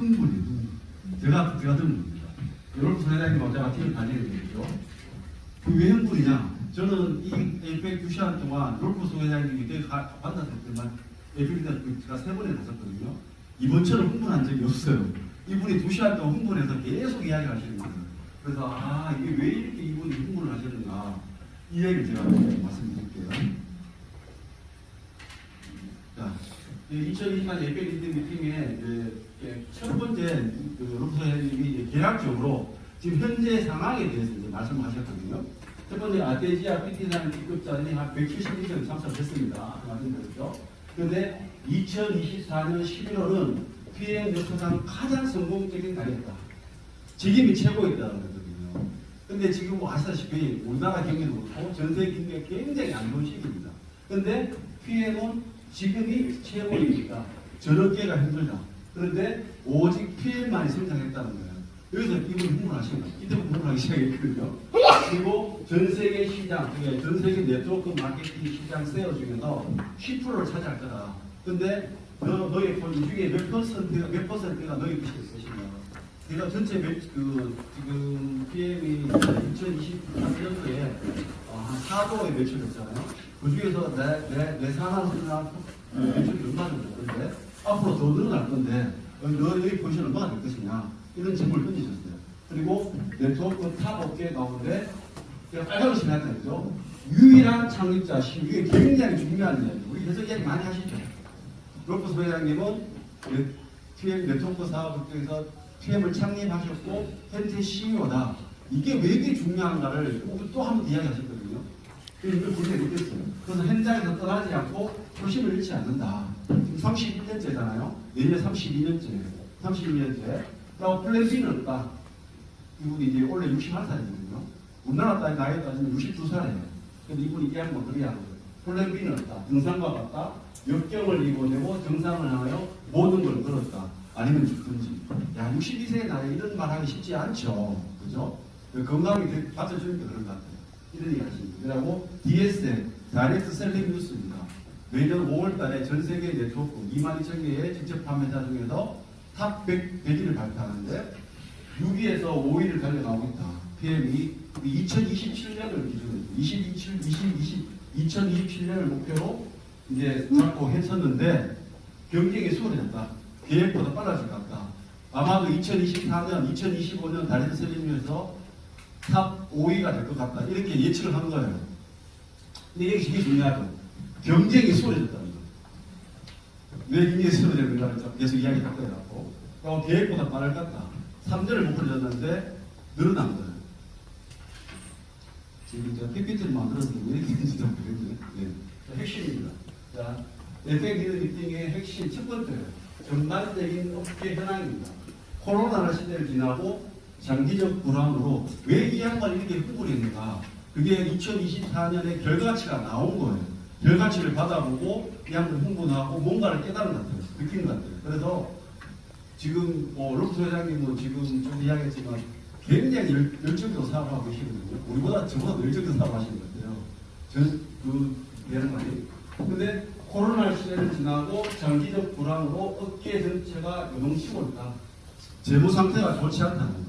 흥분이에요. 제가 들은 겁니다. 여러분 소장님하고 제가 팀을 다니는 거죠. 왜 흥분이냐? 저는 이 에이펙 2시간 동안 롤프 소장님이 되게 만났을 때만 에이펙 제가 3번에 갔었거든요. 이번처럼 흥분한 적이 없어요. 이분이 2시간 동안 흥분해서 계속 이야기를 하시는 거예요. 그래서 이게 왜 이렇게 이분이 흥분을 하셨는가 이 얘기를 제가 말씀드릴게요. 자, 2020년 에이펙 리드 미팅에 첫 번째 롤프 소장님이 계략적으로 지금 현재 상황에 대해서 이제 말씀하셨거든요. 첫 번째 아테지아 PT산 기급자들이 한 172명 참석했습니다. 말씀드렸죠. 그런데 2024년 11월은 PM 네트워크상 가장 성공적인 달이었다. 지금이 최고였다는 거거든요. 근데 지금 아시다시피 우리나라 경기도 그렇고 전 세계 경기가 굉장히 안 좋은 시기입니다. 근데 PM은 지금이 최고이니까 저렇게가 힘들다. 그런데 오직 PM만이 성장했다는 거예요. 여기서 이분이 흥분하신 거예요. 이때 흥분하기 시작했거든요. 그리고 전 세계 시장, 전 세계 네트워크 마케팅 시장 세어 중에서 10%를 차지할 거다. 근데 너의 이 중에 몇 퍼센트가 너의 것이냐. 내가 전체 지금 PM이 2023년도에 한 4조에 매출했잖아요. 그 중에서 내 산업이나 매출이 얼마 정도 되는데 앞으로 더 늘어날 건데 너의 포지션 얼마나 될 것이냐. 이런 질문을 던지셨어요. 그리고 네트워크 탑 업계 가운데 제가 빨간을 지났다죠. 유일한 창립자 시 이게 굉장히 중요한 이야기. 우리 해석 이야기 많이 하시죠. 롤프 소장님은 TM 네트워크 사업에서 TM을 창립하셨고 현재 CEO다. 이게 왜 이렇게 중요한가를 또 한 번 이야기하셨거든요. 이걸 분명히 느꼈어요. 그래서 현장에서 떠나지 않고 초심을 잃지 않는다. 지금 31년째잖아요. 내년 32년째. 그리고 플랜 B는 없다. 이분이 이제 원래 61살이거든요. 우리나라 나이 따지면 62살이에요. 근데 이분이 이야기 못 그렇게 하는 거예요. 플랜 B는 없다. 등산과 같다. 역경을 이겨내고 정상을 향하여 모든 걸 걸었다. 아니면 죽든지. 야, 62세의 나이에 이런 말 하기 쉽지 않죠. 그죠? 건강이 받쳐주니까 그런 것 같아요. 이런 얘기 하십니다. 그리고 DSM, 다이렉트 셀링 뉴스입니다. 매년 5월 달에 전 세계 네트워크 22,000개의 직접 판매자 중에서 탑 100을 발표하는데 6위에서 5위를 달려나오고 있다. PM이 2027년을 기준으로 2027년을 목표로 이제 잡고 했었는데 경쟁이 수월해졌다. 계획보다 빨라질 것 같다. 아마도 2024년, 2025년 다이렉트 셀링에서 탑 5위가 될 것 같다. 이렇게 예측을 한 거예요. 근데 이게 중요하죠. 경쟁이 수월해졌다는 거예요. 왜 경쟁이 수월해졌는가를 계속 이야기할 거예요. 그리고 계획보다 빠를 것 같다. 3년을 목표를 졌는데 늘어난 거예요. 지금 제가 PPT를 만들어서 왜 이렇게 했는지도 모르겠네요. 네. 핵심입니다. 자, 에펙 리더 미팅의 핵심 첫 번째예요. 전반적인 업계 현황입니다. 코로나 시대를 지나고 장기적 불황으로 왜 이 양반이 이렇게 흥분했는가? 그게 2024년에 결과치가 나온 거예요. 결과치를 받아보고 이 양반 흥분하고 뭔가를 깨달은 것 같아요. 느낀 것 같아요. 그래서 지금 롤프 회장님은 지금 좀 이야기했지만 굉장히 열정적으로 사업하고 계시거든요. 우리보다 저보다 열정적으로 사업하시는 것 같아요. 되는 말이에요. 근데 코로나 시대를 지나고 장기적 불황으로 업계 전체가 요동치고 있다. 재무 상태가 좋지 않다는 거예요.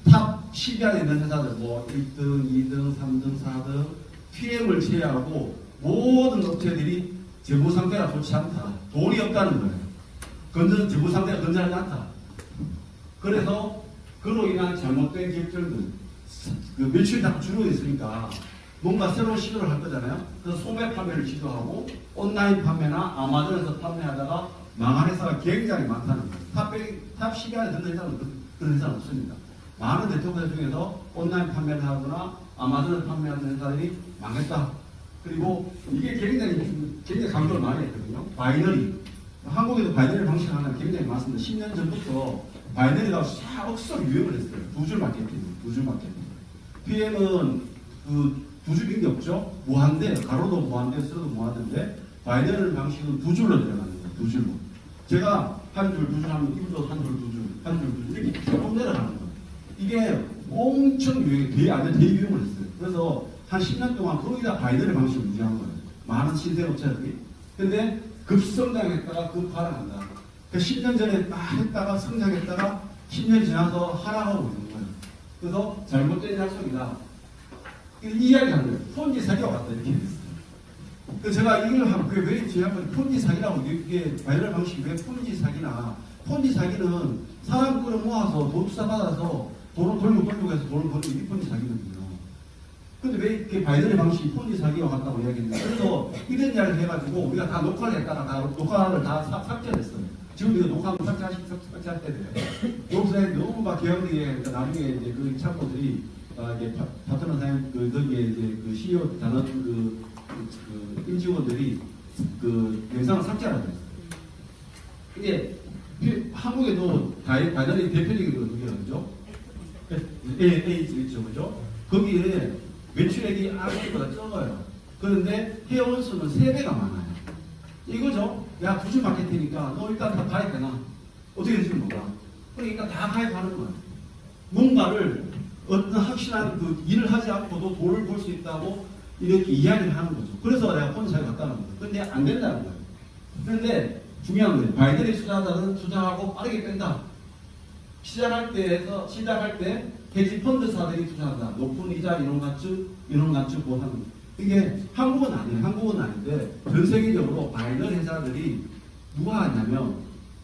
탑 10위 안에 있는 회사들 1등, 2등, 3등, 4등 PM을 제외하고 모든 업체들이 재무 상태가 좋지 않다. 돈이 없다는 거예요. 재무 상태가 건전하지 않다. 그래서 그로 인한 잘못된 결정들 매출이 자꾸 줄어들고 있으니까 뭔가 새로운 시도를 할 거잖아요. 그래서 소매 판매를 시도하고 온라인 판매나 아마존에서 판매하다가 망한 회사가 굉장히 많다는 거예요. 탑 10위 안에 드는 회사는 그런 회사는 없습니다. 많은 네트워크 회사 중에서 온라인 판매를 하거나 아마존에서 판매하는 회사들이 망했다. 그리고 이게 굉장히 강조를 많이 했거든요. 바이너리. 한국에도 바이너리 방식 하나 굉장히 많습니다. 10년 전부터 바이너리가 억수로 유행을 했어요. 두 줄 마케팅. PM은 두 줄인 게 없죠. 무한대, 가로도 무한대, 세로도 무한대인데 바이너리 방식은 두 줄로 들어가는 거예요. 두 줄로. 제가 한 줄, 두 줄 하면 이분도 한 줄, 두 줄, 한 줄, 두 줄 이렇게 쭉 내려가는 거예요. 이게 엄청 대유행을 했어요. 그래서 한 10년 동안 거의 다 바이너리 방식을 유지한 거예요. 많은 신생 업체들이. 근데 급성장했다가 급하락한다. 그 10년 전에 막 했다가 성장했다가 10년 지나서 하락하고 있는 거예요. 그래서 잘못된 약속이다. 이 이야기하는 거예요. 폰지 사기와 같다 이렇게 됐어요. 그래서 제가 이걸 하면 그게 왜 제가 폰지 사기라고 이게 바이럴 방식이 왜 폰지 사기나 폰지 사기는 사람 끌어모아서 돈 투자 받아서 돈을 돌리고 해서 돈을 버는 게 폰지 사기거든요. 근데 왜 이렇게 바이든의 방식이 폰지 사기와 같다고 이야기했는데 그래서 이런 이야기를 해가지고 우리가 다 녹화를 했다가 다 녹화를 다 삭제를 했어요. 지금 이거 녹화하면 삭제할 때 돼요. 여기서 너무 막 개혁되게 나중에 이제 그 참고들이 이제 파트너 사연 거기에 이제 그 CEO 단원 임직원들이 그 영상을 삭제하라고 했어요. 이게 한국에도 바이든이 대표적인 그죠? A 있죠, 그죠? 거기에 매출액이 아무것보다 적어요. 그런데 회원 수는 3배가 많아요. 이거죠. 야, 부주 마케팅이니까 너 일단 다 가입해놔. 어떻게 될지 몰라. 그러니까 다 가입하는 거예요. 뭔가를 어떤 확실한 그 일을 하지 않고도 돈을 벌 수 있다고 이렇게 이야기를 하는 거죠. 그래서 내가 폰사에 갔다는 거예요. 근데 안 된다는 거예요. 그런데 중요한 거예요. 바이든의 투자자는 투자하고 빠르게 뺀다. 시작할 때 해지 펀드사들이 투자한다. 높은 이자 이런 가축 보상. 이게 한국은 아니에요. 한국은 아닌데 전 세계적으로 바이널 회사들이 누가 하냐면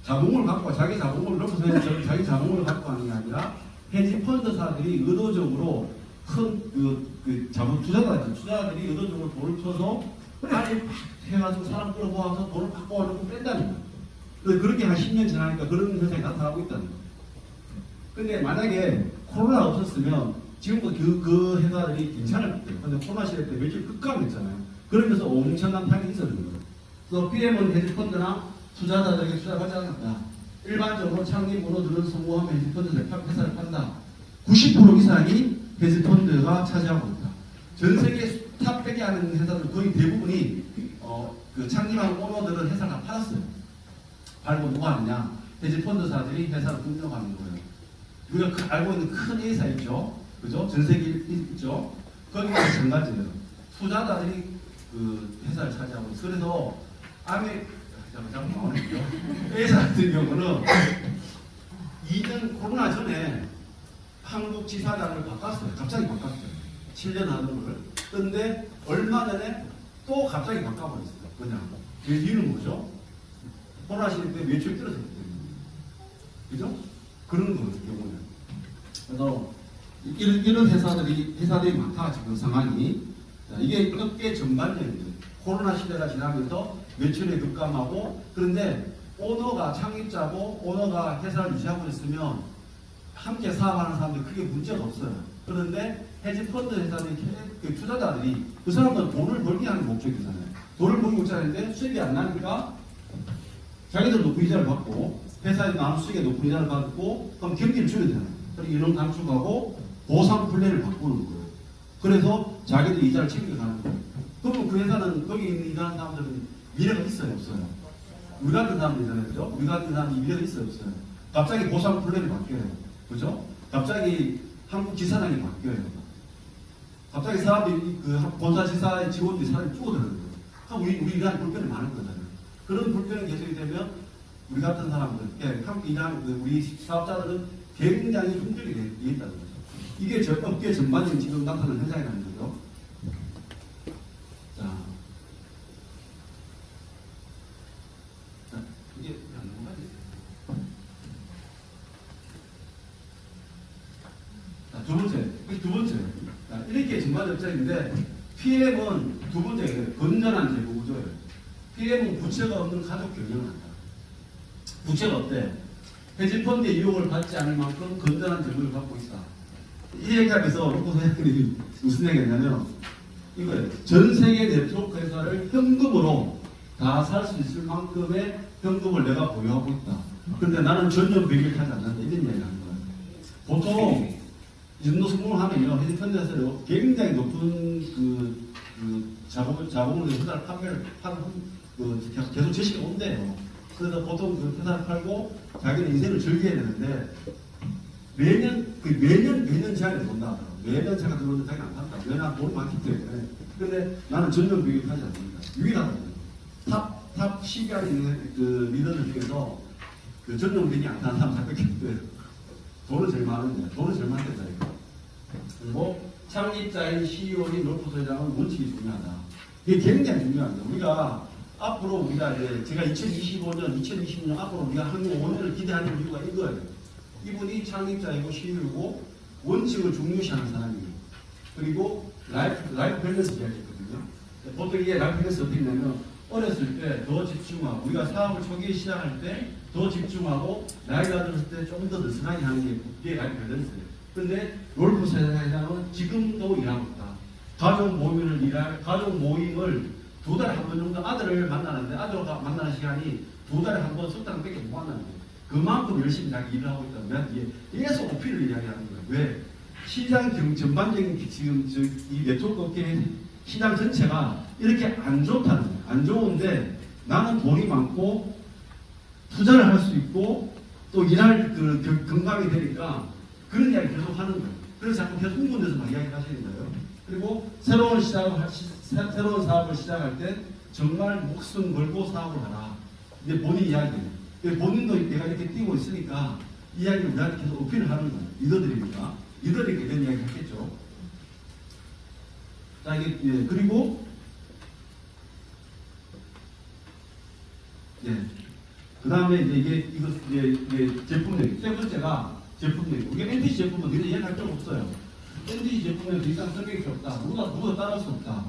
자본을 갖고 자기 자본을 넣고서 자기 자본을 갖고 하는 게 아니라 해지 펀드사들이 의도적으로 큰 투자자들이 의도적으로 돈을 쳐서 빨리 해가지고 사람 끌어모아서 돈을 바꿔놓고 뺀다는 거예요. 그렇게 한 10년 지나니까 그런 현상이 나타나고 있다는 거예요. 근데 만약에 코로나가 없었으면 지금도 그 회사들이 괜찮을 거예요. 근데 코로나 시대 때 며칠 급감했잖아요. 그러면서 엄청난 타격이 있었는 거예요. 그래서 PM은 헤지펀드나 투자자들에게 투자하지 않았다. 일반적으로 창립 문호들은 성공하면 헤지펀드 회사를 판다. 90% 이상이 헤지펀드가 차지하고 있다. 전 세계 탑 100개 하는 회사들 거의 대부분이 그 창립한 오너들은 회사를 다 팔았어요. 팔고 누가 하느냐? 헤지펀드사들이 회사를 분석하는 거예요. 우리가 알고 있는 큰 회사 있죠? 그죠? 전 세계 있죠? 거기가 마찬가지예요. 투자자들이 그 회사를 차지하고 있어요. 그래서 잠깐 나오네요. 회사 같은 경우는 이전 코로나 전에 한국 지사장을 바꿨어요. 갑자기 바꿨어요. 7년 하던 거를. 그런데 얼마 전에 또 갑자기 바꿔버렸어요. 그냥. 그 이유는 뭐죠? 코로나 시대 때 매출이 떨어졌기 때문에. 그죠? 그런 경우는. 그래서 이런 회사들이 많다, 지금 상황이. 자, 이게 업계 전반적인 거예요. 코로나 시대가 지나면서 매출이 급감하고, 그런데 오너가 창립자고 오너가 회사를 유지하고 있으면 함께 사업하는 사람들이 크게 문제가 없어요. 그런데 헤지펀드 회사들이 투자자들이 그 사람들은 돈을 벌기 하는 목적이잖아요. 돈을 벌기 목적인데 수익이 안 나니까 자기들 높은 이자를 받고 회사에 나온 수익에 높은 이자를 받고 그럼 경기를 줄여야 되잖아요. 그리고 이런 감축하고 보상 플랜을 바꾸는 거예요. 그래서 자기들 이자를 챙겨가는 거예요. 그러면 그 회사는 거기 있는 일하는 사람들은 미래가 있어요, 없어요? 우리 같은 사람들이잖아요, 그죠? 우리 같은 사람이 미래가 있어요, 없어요? 갑자기 보상 플랜이 바뀌어요, 그죠? 갑자기 한국 지사장이 바뀌어요. 갑자기 사람들이 그 본사 지사의 직원들이 사람이 죽어들어요. 그럼 우리 일하는 불편이 많은 거잖아요. 그런 불편이 계속이 되면 우리 같은 사람들, 함께 일하는 우리 사업자들은 굉장히 힘들게 돼 있다는 거죠. 이게 업계 전반적인 지금 나타나는 현상이라는 거죠. 자, 이게 안 넘어가지. 자, 두 번째. 자, 이렇게 전반적 입장인데 PM은 두 번째 건전한 재무 구조예요. PM은 부채가 없는 가족 경영을 한다. 부채가 없대. 헤지펀드의 유혹을 받지 않을 만큼 건전한 재물을 갖고 있다. 이 얘기하면서 로코 선생님이 무슨 얘기했냐면 이거예요. 전 세계 네트워크 회사를 현금으로 다 살 수 있을 만큼의 현금을 내가 보유하고 있다. 그런데 나는 전년 비밀 하지 않는다. 이런 얘기를 하는 거예요. 보통 이 정도 성공을 하면요. 헤지펀드에서 굉장히 높은 자본을 회사를 판매를 하는 계속 제시가 온대요. 그래서 보통 그 회사를 팔고 자기는 인생을 즐겨야 되는데 매년 제한이 돈다. 매년 제가 들어오는데 자기는 안 판다. 왜냐 돈이 많기 때문에. 근데 나는 전년 비교하지 않습니다. 유일하다. 탑 10위 안에 있는 그 리더들 중에서 그 전용되지 않다는 사람 다 뺏겼어요. 돈은 제일 많은데, 돈은 제일 많겠다, 이거. 그리고 창립자인 CEO인 롤프 소장은 원칙이 중요하다. 이게 굉장히 중요합니다. 우리가 앞으로 우리가 이제 제가 2025년, 2020년 앞으로 우리가 한국 5년을 기대하는 이유가 이거예요. 이분이 창립자이고 CEO이고 원칙을 중요시하는 사람이에요. 그리고 라이프 밸런스 이야기했거든요. 보통 이게 라이프 밸런스 어떻게 되냐면 어렸을 때 더 집중하고 우리가 사업을 초기에 시작할 때 더 집중하고 나이가 들었을 때 좀 더 느슨하게 하는 게 그게 라이프 밸런스예요. 그런데 롤프 사장은 지금도 일하고 있다. 가족 모임을 2달에 한 번 정도 아들을 만나는데 아들과 만나는 시간이 2달에 한 번 석달밖에 못 만나는데 그만큼 열심히 자기 일을 하고 있다. 내가 계속 어필을 이야기하는 거예요. 왜? 시장 전반적인 지금 이 네트워크 업계 시장 전체가 이렇게 안 좋다는 거예요. 안 좋은데 나는 돈이 많고 투자를 할 수 있고 또 일할 그 건강이 되니까 그런 이야기 계속 하는 거예요. 그래서 자꾸 계속 흥분돼서 막 이야기 하시는 거예요. 그리고 새로운 사업을 시작할 때 정말 목숨 걸고 사업을 하라. 이제 본인 이야기예요. 본인도 내가 이렇게 뛰고 있으니까 이야기를 우리한테 계속 어필을 하는 거예요. 리더들이니까. 리더들이 이런 이야기 했겠죠. 자, 이게, 예, 그리고, 예. 그 다음에 이게 제품력. 세 번째가 제품력. 이게 NTC 제품은 우리가 이야기할 필요 없어요. NTC 제품은 더 이상 설명이 필요 없다. 누구도 따라할 수 없다.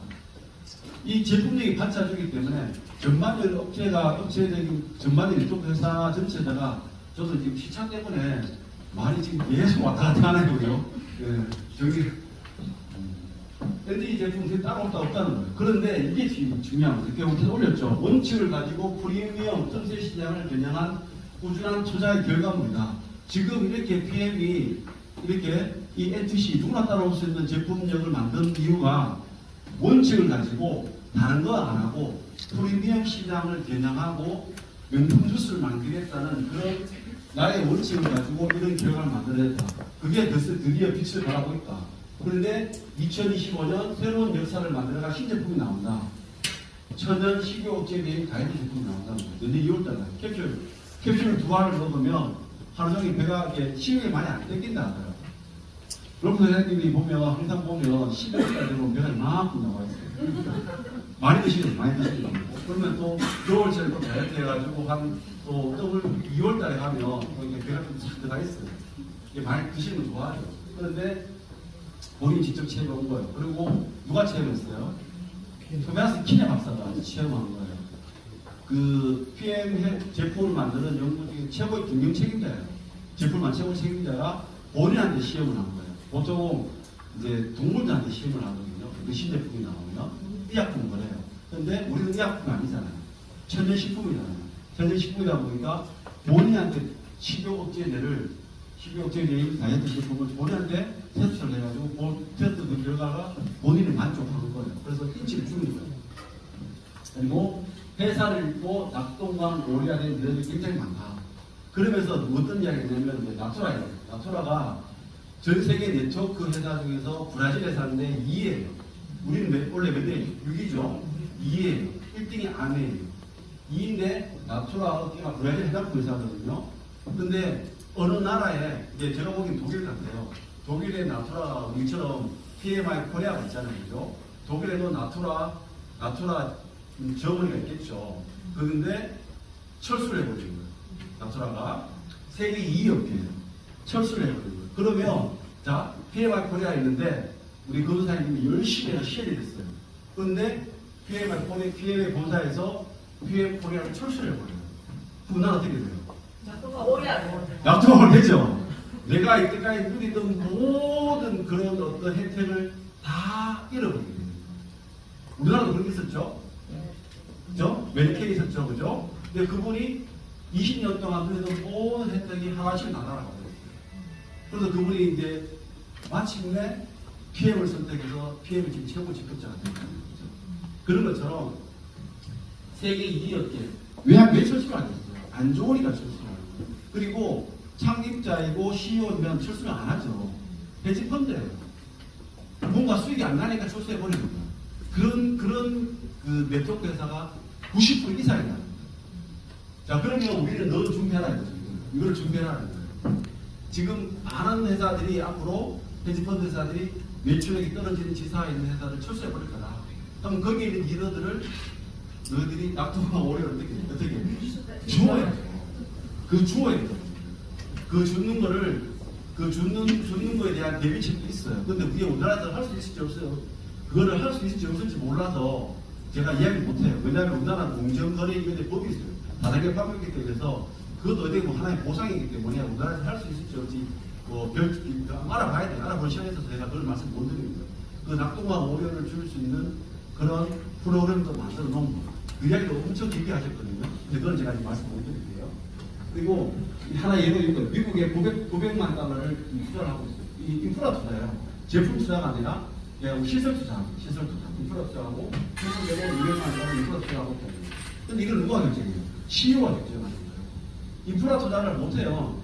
이 제품력이 받쳐주기 때문에 전반적인 업체적인 전반적인 쪽 회사 전체다가 저도 지금 시차 때문에 말이 지금 계속 왔다 갔다 하는 거고요. 예, 저기 NTC 제품이 따로 없다는 거예요. 그런데 이게 지금 중요한 거예요. 이렇게 우리가 올렸죠. 원칙을 가지고 프리미엄 틈새 시장을 겨냥한 꾸준한 투자의 결과물이다. 지금 이렇게 PM이 이렇게 이 NTC 누구나 따라올 수 있는 제품력을 만든 이유가 원칙을 가지고 다른 거 안 하고 프리미엄 시장을 겨냥하고 명품 주스를 만들겠다는 그런 나의 원칙을 가지고 이런 결과를 만들어냈다. 그게 드디어 빛을 발하고 있다. 그런데 2025년 새로운 역사를 만들어갈 신제품이 나온다. 천연 식이업체에 대한 가이드 제품이 나온다는 거예요. 근데 2월달에 캡슐 2알을 먹으면 하루 종일 배가 식욕이 많이 안 땡긴다 하더라고요. 롤프 선생님이 보면 항상 보면 12월달 되면 배가 이만큼 나와 있어요. 많이 드시는 거고. 그러면 또 겨울철에 또 다이어트 해가지고 또 2월달에 가면 배가 좀 싹 들어가 있어요. 많이 드시는 거 좋아하죠. 그런데 본인이 직접 체험한 거예요. 그리고 누가 체험했어요? 토마스 키네 박사가 체험한 거예요. 그 PM 제품을 만드는 연구 중에 최고의 경영 책임자예요. 제품만 최고 책임자가 본인한테 시험을 한 거예요. 보통 이제 동물들한테 시험을 하거든요. 그 신제품이 나오면 의약품을 그래요. 그런데 우리는 의약품이 아니잖아요. 천연식품이잖아요. 천연식품이다 보니까 본인한테 식욕억제 내인 다이어트 제품을 본인한테 테스트를 해가지고 테스트 그 결과가 본인이 만족하는 거예요. 그래서 인치를 줄인 거예요. 그리고 회사를 잃고 낙동강 오리가 된 일들이 굉장히 많다. 그러면서 어떤 이야기냐면 나투라예요. 나투라가 전 세계 네트워크 회사 중에서 브라질 회사인데 2위예요. 우리는 원래 몇 대예요? 6위죠. 2위예요. 1등이 아메예요. 2위인데 나투라가 브라질 해당품 회사거든요. 근데 어느 나라에 이제 제가 보기엔 독일 같아요. 독일의 나투라 우리처럼 PMI 코리아가 있잖아요. 그죠? 독일에도 나투라 점원이가 있겠죠. 그런데 철수를 해버린 거예요. 나투라가 세계 2위 업계예요. 철수를 해버린 거예요. 그러면 자 PMI 코리아 있는데 우리 검사님이 열심히 해서 시행이 됐어요. 그런데 PMI 본사에서 PM 코리아를 철수를 해버려요. 그럼 난 어떻게 돼요? 낙동강을 되죠. 내가 이때까지 누리던 모든 그런 어떤 혜택을 다 잃어버리게 됩니다. 우리나라도 그런 게 있었죠. 그죠? 메디케이 있었죠. 그죠? 근데 그분이 20년 동안 누리던 모든 혜택이 하나씩 나가라고. 그래서 그분이 이제 마침내 PM을 선택해서 PM이 지금 최고 직급자가 된 거죠. 그런 것처럼 세계 2위 업계 왜 철수를 안 했어요? 안 좋으니까 철수를 하는 거예요. 그리고 창립자이고 CEO면 철수를 안 하죠. 해지펀드예요. 뭔가 수익이 안 나니까 철수해버리는 거예요. 그런 그 네트워크 회사가 90% 이상이 나요. 자, 그러면 우리는 너 준비하라 이거죠. 이걸 준비하라는 거예요. 지금 많은 회사들이 앞으로 헤지펀드 회사들이 매출액이 떨어지는 지사에 있는 회사를 철수해 버릴 거다. 그럼 거기에 있는 리더들을 너희들이 낙동과 오래를 어떻게 주어야죠. 그 주어야 돼요. 그 주는 거를 주는 거에 대한 대비책도 있어요. 근데 그게 우리나라에서 할 수 있을지 없어요. 그거를 할 수 있을지 없을지 몰라서 제가 이야기 못해요. 왜냐하면 우리나라 공정거래 이런 법이 있어요. 다단계 판매기 때문에서 그것도 어떻게 보면 하나의 보상이기 때문에 우리나라에서 할 수 있을지 없을지 알아봐야 돼요. 알아볼 시간에 있어서 제가 그걸 말씀 못 드립니다. 그 낙동과 오류를 줄 수 있는 그런 프로그램도 만들어 놓은 거. 그 이야기도 엄청 길게 하셨거든요. 근데 그건 제가 말씀 못 드릴게요. 그리고 하나 예로 있고요. 미국에 900만 달러를 투자를 하고 있어요. 이 인프라 투자예요. 제품 투자가 아니라 시설 투자, 인프라 투자하고 미국에는 200만 달러 인프라 투자하고 있거든요. 근데 이걸 누가 결정해요? CEO가 결정하는 거예요. 인프라 투자를 못해요.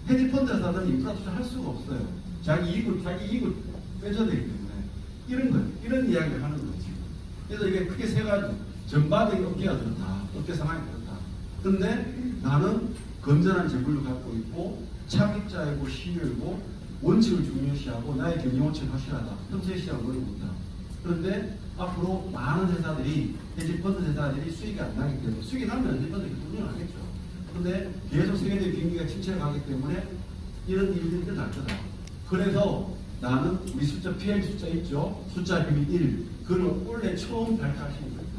헤지펀드 회사들은 인프라 투자 할 수가 없어요. 자기 이익을 빼줘야 되기 때문에 이런 거예요. 이런 이야기를 하는 거예요. 지금. 그래서 이게 크게 세 가지. 전반적인 업계가 그렇다. 업계 상황이 그렇다. 근데 나는 건전한 재물을 갖고 있고 창립자이고 CEO이고 원칙을 중요시하고 나의 경영 원칙을 확실하다. 평소에 시작을 노력 못다. 그런데 앞으로 많은 회사들이 헤지펀드 회사들이 수익이 안 나기 때문에 수익이 나면 헤지펀드가 운영하겠죠. 그런데 계속 세계적인 경기가 침체가기 때문에 이런 일들이 일어날 거다. 그래서 나는 우리 숫자 PM 숫자 있죠. 숫자 비밀 1 그걸 원래 처음 발표하시는 거예요.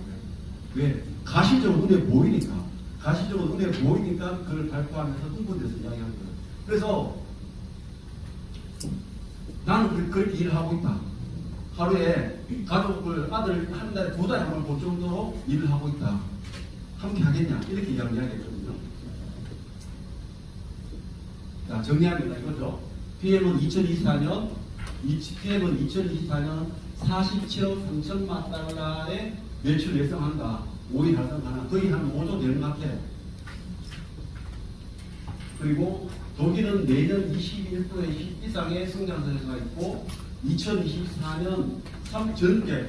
왜? 가시적으로 눈에 보이니까. 가시적으로 눈에 보이니까 그걸 발표하면서 흥분돼서 이야기하는 거예요. 그래서 나는 그렇게 일을 하고 있다. 하루에 가족을 아들 한 달에 2달에 한 번 볼 정도로 일을 하고 있다. 함께 하겠냐? 이렇게 이야기했거든요. 자, 정리합니다. 이거죠. PM은 2024년 47억 3천만 달러의 매출 예상한다. 5위 달성 가능. 거의 한 5조 되는 것 같아요. 그리고 독일은 내년 21% 이상의 성장세 예상가 있고 2024년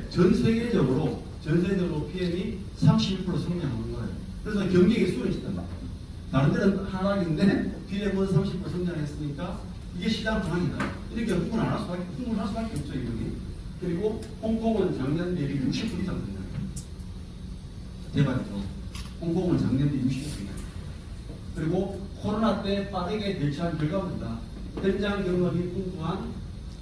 전 세계적으로 PM이 31% 성장하는 거예요. 그래서 경기의 수는 있다. 다른 데는 하락인데 PM은 30% 성장했으니까 이게 시장 상황이다. 이렇게 흥분할 수밖에 없죠. 이분이. 그리고 홍콩은 작년 대비 60% 이상 성장. 대박이죠. 홍콩은 작년 대비 60% 성장. 그리고 코로나 때 빠르게 대처한 결과입니다. 현장 경험이 풍부한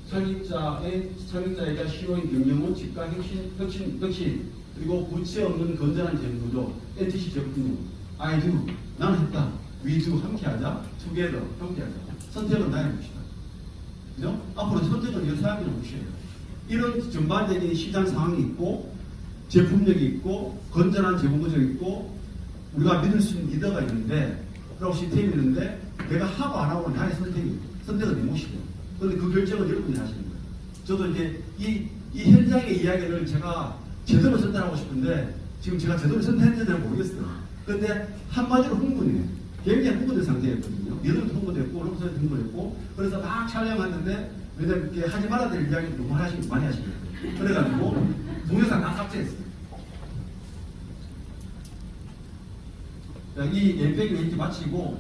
창립자이자 CEO인 경영은 집과 혁신 그리고 부채 없는 건전한 재무구조 NTC 제품 I do 나는 했다. We do 함께하자. together 함께하자. 선택은 나의 몫이다. 그죠? 앞으로 선택은 이 사람들의 몫이에요. 이런 전반적인 시장 상황이 있고 제품력이 있고 건전한 재무구조가 있고 우리가 믿을 수 있는 리더가 있는데 그리고 시스템이 있는데 내가 하고 안 하고 나의 선택은 내 몫이에요. 그런데 그 결정은 여러분이 하시는 거예요. 저도 이제 이 현장의 이야기를 제가 제대로 선택하고 싶은데 지금 제가 제대로 선택했는지 모르겠어요. 그런데 한마디로 흥분이에요. 굉장히 흥분된 상태였거든요. 여러분도 흥분됐고, 롱서도 흥분했고, 그래서 막 촬영하는데 왜냐면 이렇게 하지 말아야 될 이야기를 너무 많이 하시거든요. 그래가지고 동영상 다 삭제했어요. 이 엠팩 멘트 마치고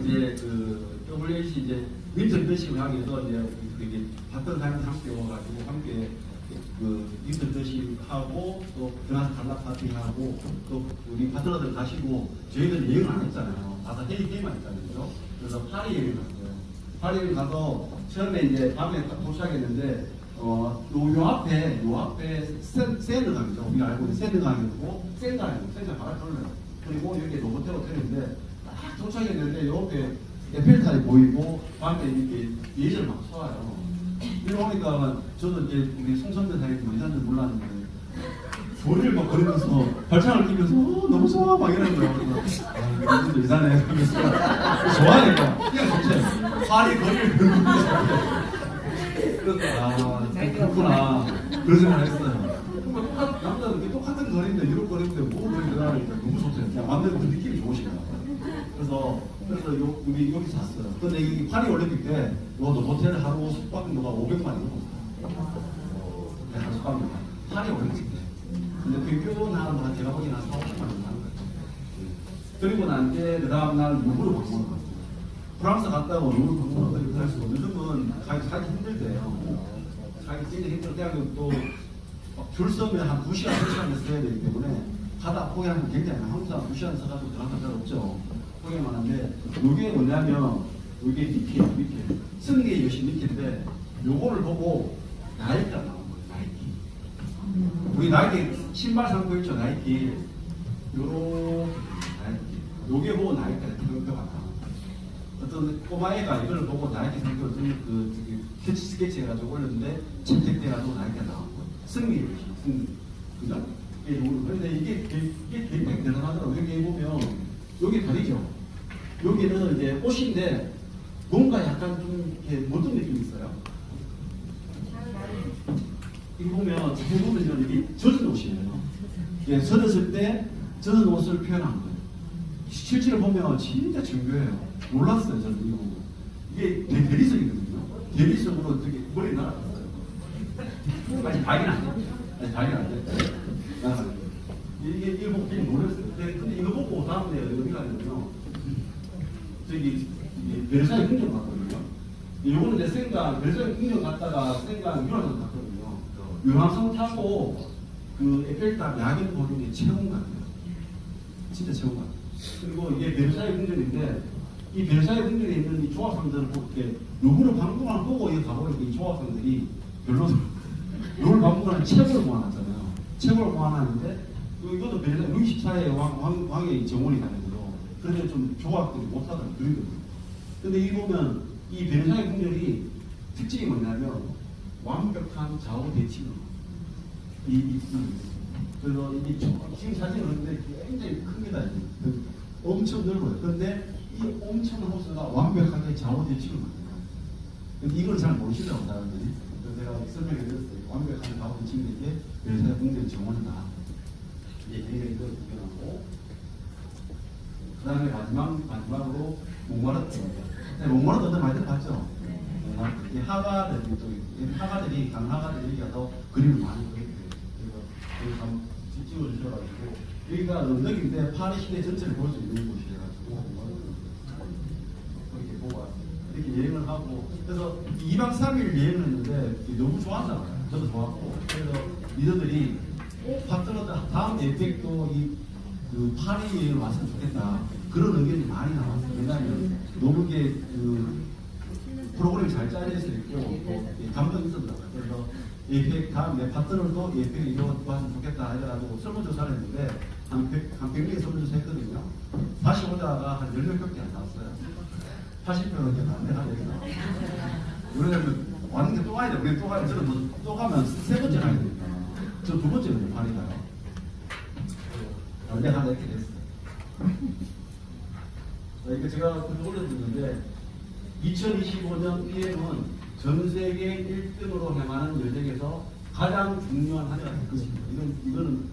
이제 그 WHC 이제 윈턴 더십을 향해서 이제 이렇게 바텀 사람들 함께 와가지고 함께 그 윈턴 더십 하고 또 드나스 단락 파티 하고 또 우리 파트너들 가시고 저희들 여행 안 했잖아요. 가서 회의만 했잖아요. 그래서 파리 여행 갔어요. 파리 여행 가서 처음에 이제 밤에 딱 도착했는데 요 앞에 세느강이죠. 우리가 알고 있는 세느강이고 센가 바로 돌려요. 그리고 여기 로봇 호텔인데 딱 도착했는데 옆에 에펠탑이 보이고 밤에 이렇게 예절 막 쏘아요. 이러고 보니까 저도 이제 우리 송선배 사장님 이사님 몰랐는데 소리를 막 거리면서 발창을 끼면서 너무 좋아 막 이러는 거예요. 이분도 이사네 하면서 좋아하니까 그냥 좋죠. 파리 거리를 걸으면서 그래서 그렇구나 그런 생각을 했어요. 남자는 똑같은 거리인데 유럽 거리인데 뭐 거리 들어가니까 너무 좋대요. 그냥 완전 그 느낌이 좋으시더라고요. 그래서 우리 여기 샀어요. 근데 이 파리 올림픽 때 호텔 하루 숙박료가 500만 원 넘었어요. 하루 숙박료가 파리 올림픽 때. 근데 평균하는 거는 제가 보기에는 한 4, 50만 원 나는 거예요. 그리고 난 뒤에 그 다음 날 무브를 바꾸는 거예요. 프랑스 갔다고 너무 방문하고 할 수고 요즘은 가기 힘들대요. 가기 진짜 힘들어. 대학교 또줄 서면 한 2시간, 3시간 서야 되기 때문에 가다 포기하면 굉장히 항상 2시간 서가지고 들어간 잘 없죠. 포기만 하는데 이게 뭐냐면 이게 밑이에요. 밑에 승리의 여신 밑인데 요거를 보고 나이키가 나온 거예요. 나이키. 우리 나이키 신발 상품 있죠. 나이키. 요렇게 나이키. 요게 보고 나이키가 성격가 나온 어떤 꼬마애가 이걸 보고 나이키 성격을 캐치 스케치 해가지고 올렸는데 채택돼가지고 나이키가 나온 거예요. 승리의 여신. 승리. 그죠? 그런데 이게 굉장히 대단하더라고요. 여기 보면 여기 다리죠. 여기는 이제 옷인데 뭔가 약간 좀 이렇게 어떤 느낌이 있어요? 이거 보면 자세히 보면 이게 젖은 옷이에요. 예, 젖었을 때 젖은 옷을 표현한 거예요. 실제로 보면 진짜 정교해요. 몰랐어요, 저는 이거 보고. 이게 대리석이거든요. 대리석으로 되게 머리 날아갔어요. 아직 발견 안 돼. 아직 발견 안 돼. 이게 보고 되게 놀랐어요. 근데 이거 보고 다음에 어디가 있냐면요. 저기 베르사유 궁전 갔거든요. 요거는 내 생각 베르사유 궁전 갔다가 생각 유람선 갔거든요. 유람선 타고 그 에펠탑 야경 보는 게 최고인 것 같아요. 진짜 최고인 것 같아요. 그리고 이게 베르사유 궁전인데 이 베르사유 궁전에 있는 이 조합상들을 이렇게 요거를 방송을 보고 이거 가보니까 이 조합상들이 별로 요걸 방송하는 책을 모아놨잖아요. 책을 모아놨는데 이것도 베르사유 루이 14의 왕의 정원이 다니고요. 그런데 좀 조합들이 못하던 그리거든요. 근데 이 보면 이 베르사유 궁전이 특징이 뭐냐면 완벽한 좌우 대칭으로 그래서 이게 지금 사진을 보는데 굉장히 큽니다. 엄청 넓어요. 그런데 이 엄청난 호수가 완벽하게 좌우 대칭을 만들어요. 근데 이걸 잘 모르시더라고요, 사람들이. 그래서 제가 설명해 드렸어요. 완벽한 좌우 대칭이 이게 베르사유 궁전 정원이다. 이게 굉장히 이걸 구경하고 그 다음에 마지막으로 몽마르트입니다. 몽마르트 많이 들어봤죠? 이 하가들이 강하가들이 여기 가서 그림을 많이 그렸대요. 그래서 여기 한번 찍어주셔가지고 여기가 언덕인데 파리 시대 전체를 볼 수 있는 곳이라가지고 이렇게 보고 왔어요. 이렇게 여행을 하고 그래서 2박 3일 여행을 했는데 너무 좋았잖아요. 저도 좋았고 그래서 리더들이 파트너 다음 에펙도 그 파리 여행을 왔으면 좋겠다. 그런 의견이 많이 나왔어요. 왜냐하면 너무 이게 프로그램이 잘 짜여져 있고 감동이 있었더라고요. 그래서 에펙 다음 내 파트너도 에펙 이거 왔으면 좋겠다 해가지고 설문조사를 했는데 한 100명이 설문조사 했거든요. 다시 오다가 한 10명밖에 안 나왔어요. 80명밖에 안 돼가지고 왜냐면 왔는데 또 가야 돼. 우리 또 가야 돼. 저는 또 가면 세 번째 가야 되니까. 저 두 번째는 파리가요. 내가 이렇게 됐어요. 이게 제가 그걸 올려드렸는데 2025년 PM은 전 세계 1등으로 향하는 여정에서 가장 중요한 한 해가 될 것입니다. 이거는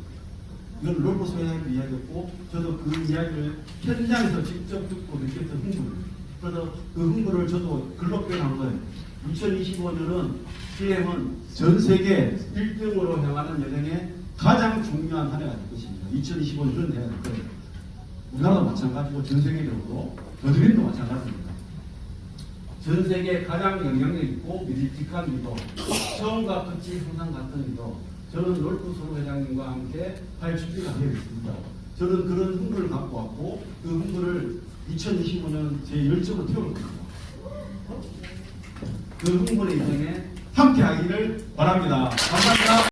롤프 소장님 이야기였고 저도 그 이야기를 현장에서 직접 듣고 느꼈던 흥분. 그래서 그 흥분을 저도 글로 표현한 거예요. 2025년은 PM은 전 세계 1등으로 향하는 여정에 가장 중요한 한 해가 될 것입니다. 2025년 그런 해가 될 거예요. 우리나라도 마찬가지고 전 세계적으로 더드림도 마찬가지입니다. 전 세계 가장 영향력 있고 믿음직한 리더, 처음과 끝이 항상 같은 리더. 저는 롤프 소로 회장님과 함께 할 준비가 되어 있습니다. 저는 그런 흥분을 갖고 왔고 그 흥분을 2025년 제 열정으로 태울 겁니다. 그 흥분의 인생에 함께 하기를 바랍니다. 감사합니다.